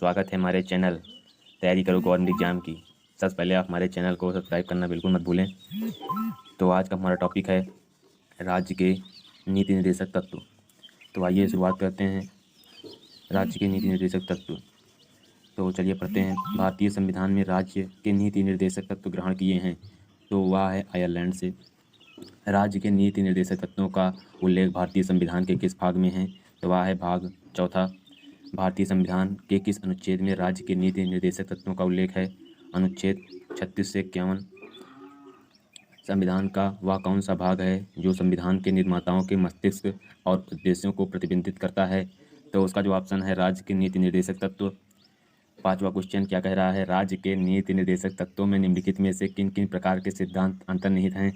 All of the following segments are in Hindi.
स्वागत है हमारे चैनल तैयारी करो गवर्नमेंट एग्जाम की। सबसे पहले आप हमारे चैनल को सब्सक्राइब करना बिल्कुल मत भूलें। तो आज का हमारा टॉपिक है राज्य के नीति निर्देशक तत्व। तो आइए शुरुआत करते हैं राज्य के नीति निर्देशक तत्व। तो चलिए पढ़ते हैं। भारतीय संविधान में राज्य के नीति निर्देशक तत्व ग्रहण किए हैं, तो वह है आयरलैंड से। राज्य के नीति निर्देशक तत्वों का उल्लेख भारतीय संविधान के किस भाग में है? तो वह है भाग चौथा। भारतीय संविधान के किस अनुच्छेद में राज्य के नीति निर्देशक तत्वों का उल्लेख है? अनुच्छेद 36 से 51। संविधान का वह कौन सा भाग है जो संविधान के निर्माताओं के मस्तिष्क और उद्देश्यों को प्रतिबिंबित करता है? तो उसका जो ऑप्शन है राज्य के नीति निर्देशक तत्व। पांचवा क्वेश्चन क्या कह रहा है? राज्य के नीति निर्देशक तत्वों में निम्नलिखित में से किन किन प्रकार के सिद्धांत अंतर्निहित हैं?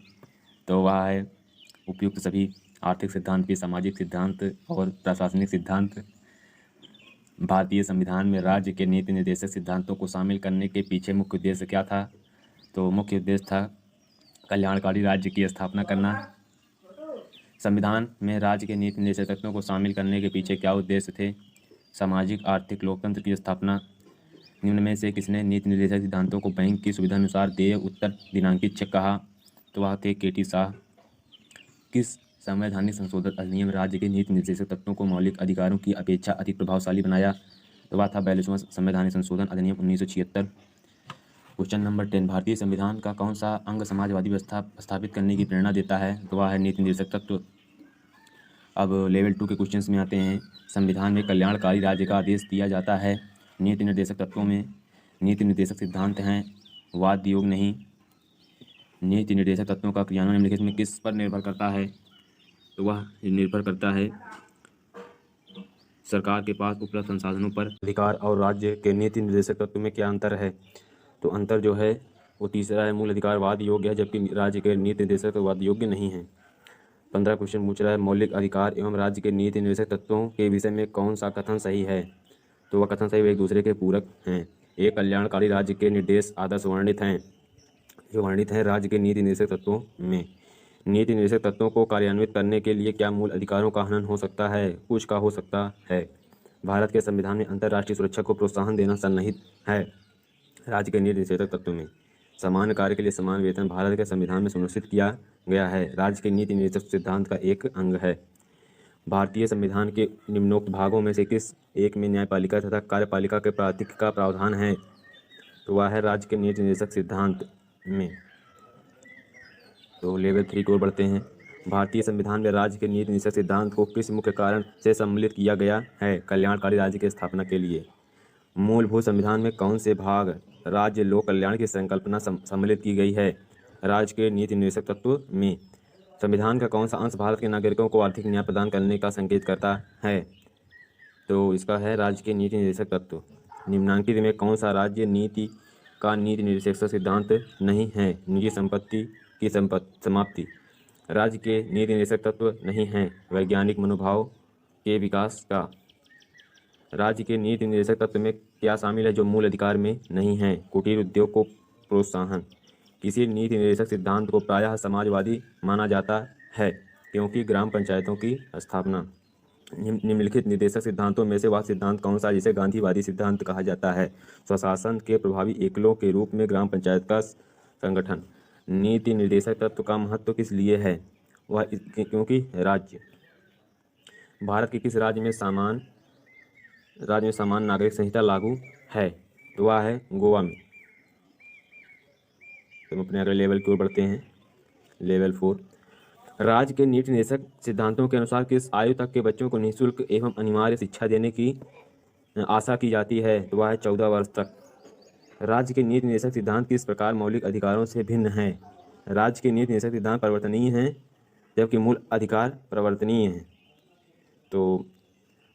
तो वह है उपयुक्त सभी आर्थिक सिद्धांत भी, सामाजिक सिद्धांत और प्रशासनिक सिद्धांत। भारतीय संविधान में राज्य के नीति निर्देशक सिद्धांतों को शामिल करने के पीछे मुख्य उद्देश्य क्या था? तो मुख्य उद्देश्य था कल्याणकारी राज्य की स्थापना करना। संविधान में राज्य के नीति निर्देशक तत्वों को शामिल करने के पीछे क्या उद्देश्य थे? सामाजिक आर्थिक लोकतंत्र की स्थापना। निम्न में से किसने नीति निर्देशक सिद्धांतों को बैंक की सुविधा अनुसार देय उत्तर दिनांकित चेक कहा? तो वह थे केटी शाह। किस संवैधानिक संशोधन अधिनियम राज्य के नीति निर्देशक तत्वों को मौलिक अधिकारों की अपेक्षा अधिक प्रभावशाली बनाया? तो वह था 42वां संवैधानिक संशोधन अधिनियम 1976। Question number 10। भारतीय संविधान का कौन सा अंग समाजवादी व्यवस्था स्थापित करने की प्रेरणा देता है? तो वह है नीति निर्देशक तत्व। अब लेवल 2 के क्वेश्चंस में आते हैं। संविधान में कल्याणकारी राज्य का आदेश दिया जाता है। नीति निर्देशक तत्वों में नीति निर्देशक सिद्धांत हैं, वाद योग नहीं। नीति निर्देशक तत्वों का क्रियान्वयन निम्नलिखित में किस पर निर्भर करता है? तो वह निर्भर करता है सरकार के पास उपलब्ध संसाधनों पर अधिकार। और राज्य के नीति निर्देशक तत्व में क्या अंतर है? तो अंतर जो है वो तीसरा है, मूल अधिकार वाद योग्य है, जबकि राज्य के नीति निर्देशक वाद योग्य नहीं है। 15 क्वेश्चन पूछ रहा है, मौलिक अधिकार एवं राज्य के नीति निर्देशक तत्वों के विषय में कौन सा कथन सही है? तो वह कथन सही एक दूसरे के पूरक हैं। एक कल्याणकारी राज्य के निर्देश आदर्श वर्णित हैं, जो वर्णित हैं राज्य के नीति निर्देशक तत्वों में। नीति निर्देशक तत्वों को कार्यान्वित करने के लिए क्या मूल अधिकारों का हनन हो सकता है? कुछ का हो सकता है। भारत के संविधान में अंतर्राष्ट्रीय सुरक्षा को प्रोत्साहन देना सन्निहित है राज्य के नीति निर्देशक तत्व में। समान कार्य के लिए समान वेतन भारत के संविधान में सुनिश्चित किया गया है, राज्य के नीति निर्देशक सिद्धांत का एक अंग है। भारतीय संविधान के निम्नोक्त भागों में से किस एक में न्यायपालिका तथा कार्यपालिका के प्रातिक का प्रावधान है? तो वह है राज्य के नीति निर्देशक सिद्धांत में। तो लेवल 3 की ओर बढ़ते हैं। भारतीय संविधान में राज्य के नीति निर्देशक सिद्धांत को किस मुख्य कारण से सम्मिलित किया गया है? कल्याणकारी राज्य की स्थापना के लिए। मूलभूत संविधान में कौन से भाग राज्य लोक कल्याण की संकल्पना सम्मिलित की गई है? राज्य के नीति निर्देशक तत्व में। संविधान का कौन सा अंश भारत के नागरिकों को आर्थिक न्याय प्रदान करने का संकेत करता है? तो इसका है राज्य के नीति निर्देशक तत्व। निम्नांकित में कौन सा राज्य नीति का नीति निर्देशक सिद्धांत नहीं है? निजी संपत्ति की समाप्ति राज्य के नीति निर्देशक तत्व नहीं है। वैज्ञानिक मनोभाव के विकास का। राज्य के नीति निर्देशक तत्व में क्या शामिल है जो मूल अधिकार में नहीं है? कुटीर उद्योग को प्रोत्साहन। किसी नीति निर्देशक सिद्धांत को प्रायः समाजवादी माना जाता है क्योंकि ग्राम पंचायतों की स्थापना। निम्नलिखित निर्देशक सिद्धांतों में से वह सिद्धांत कौन सा जिसे गांधीवादी सिद्धांत कहा जाता है? स्वशासन के प्रभावी एकलों के रूप में ग्राम पंचायत का संगठन। नीति निर्देशक तत्व का महत्व किस लिए है? वह क्योंकि राज्य भारत के किस राज्य में समान नागरिक संहिता लागू है? तो वह है गोवा में। तो हम अपने अगले लेवल की ओर बढ़ते हैं। लेवल 4। राज्य के नीति निर्देशक सिद्धांतों के अनुसार किस आयु तक के बच्चों को निःशुल्क एवं अनिवार्य शिक्षा देने की आशा की जाती है? तो वह है 14 वर्ष तक। राज्य के नीति निर्देशक सिद्धांत किस प्रकार मौलिक अधिकारों से भिन्न है? राज्य के नीति निर्देशक सिद्धांत परिवर्तनीय हैं, जबकि मूल अधिकार परिवर्तनीय हैं। तो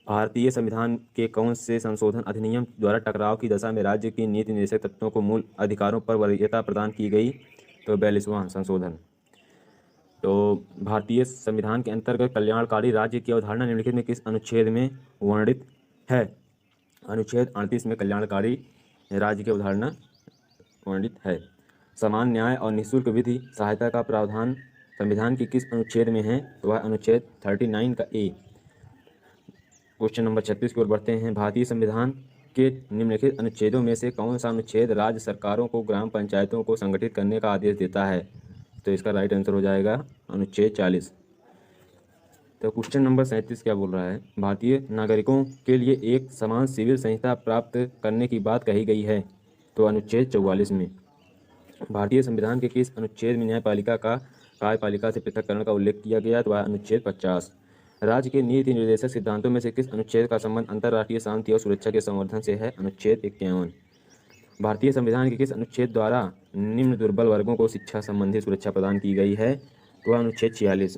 भारतीय संविधान के कौन से संशोधन अधिनियम द्वारा टकराव की दशा में राज्य की नीति निर्देशक तत्वों को मूल अधिकारों पर वरीयता प्रदान की गई? तो 42वां संशोधन। तो भारतीय संविधान के अंतर्गत कल्याणकारी राज्य की अवधारणा निम्नलिखित में किस अनुच्छेद में वर्णित है? अनुच्छेद 38 में कल्याणकारी राज्य की अवधारणा वर्णित है। समान न्याय और निःशुल्क विधि सहायता का प्रावधान संविधान की किस अनुच्छेद में है? तो वह अनुच्छेद 39 का ए। क्वेश्चन नंबर 36 की ओर बढ़ते हैं। भारतीय संविधान के निम्नलिखित अनुच्छेदों में से कौन सा अनुच्छेद राज्य सरकारों को ग्राम पंचायतों को संगठित करने का आदेश देता है? तो इसका राइट आंसर हो जाएगा अनुच्छेद 40। तो क्वेश्चन नंबर 37 क्या बोल रहा है? भारतीय नागरिकों के लिए एक समान सिविल संहिता प्राप्त करने की बात कही गई है। तो अनुच्छेद 44 में। भारतीय संविधान के किस अनुच्छेद में न्यायपालिका का कार्यपालिका से पृथककरण का उल्लेख किया गया? तो वह अनुच्छेद 50। राज्य के नीति निर्देशक सिद्धांतों में से किस अनुच्छेद का संबंध अंतर्राष्ट्रीय शांति और सुरक्षा के संवर्धन से है? अनुच्छेद 51। भारतीय संविधान के किस अनुच्छेद द्वारा निम्न दुर्बल वर्गों को शिक्षा संबंधी सुरक्षा प्रदान की गई है? तो वह अनुच्छेद 46।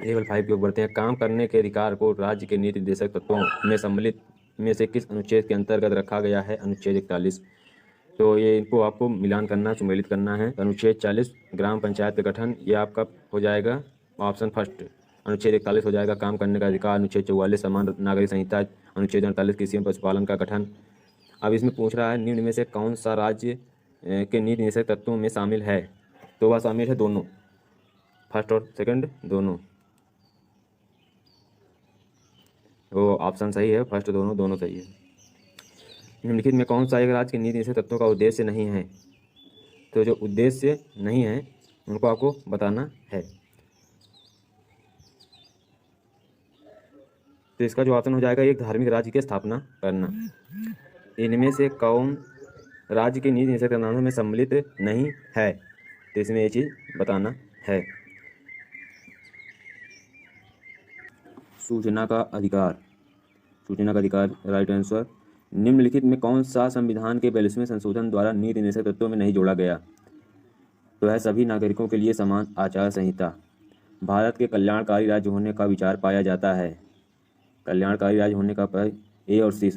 लेवल 5 की ओर बढ़ते हैं। काम करने के अधिकार को राज्य के नीति निर्देशक तत्वों में सम्मिलित में से किस अनुच्छेद के अंतर्गत रखा गया है? अनुच्छेद 41। तो ये इनको आपको मिलान करना, सम्मिलित करना है। अनुच्छेद 40 ग्राम पंचायत का गठन, ये आपका हो जाएगा ऑप्शन फर्स्ट। अनुच्छेद 41 हो जाएगा काम करने का अधिकार। अनुच्छेद 44 समान नागरिक संहिता। अनुच्छेद 48 कृषि एवं पशुपालन का गठन। अब इसमें पूछ रहा है निम्न में से कौन सा राज्य के नीति निर्देशक तत्वों में शामिल है? तो वह शामिल है दोनों, फर्स्ट और सेकंड दोनों। वो ऑप्शन सही है, फर्स्ट दोनों सही है। निम्नलिखित में कौन सा एक राज्य के नीति निर्देशक तत्वों का उद्देश्य नहीं है? तो जो उद्देश्य नहीं है उनको आपको बताना है। तो इसका जो ऑप्शन हो जाएगा एक धार्मिक राज्य की स्थापना करना। इनमें से कौन राज्य के नीति निर्देशक तत्वों में सम्मिलित नहीं है? तो इसमें ये चीज़ बताना है। सूचना का अधिकार। सूचना का अधिकार राइट आंसर। निम्नलिखित में कौन सा संविधान के 42वें संशोधन द्वारा नीति निर्देशक तत्वों में नहीं जोड़ा गया? तो है सभी नागरिकों के लिए समान आचार संहिता। भारत के कल्याणकारी राज्य होने का विचार पाया जाता है। कल्याणकारी राज्य होने का ए और सी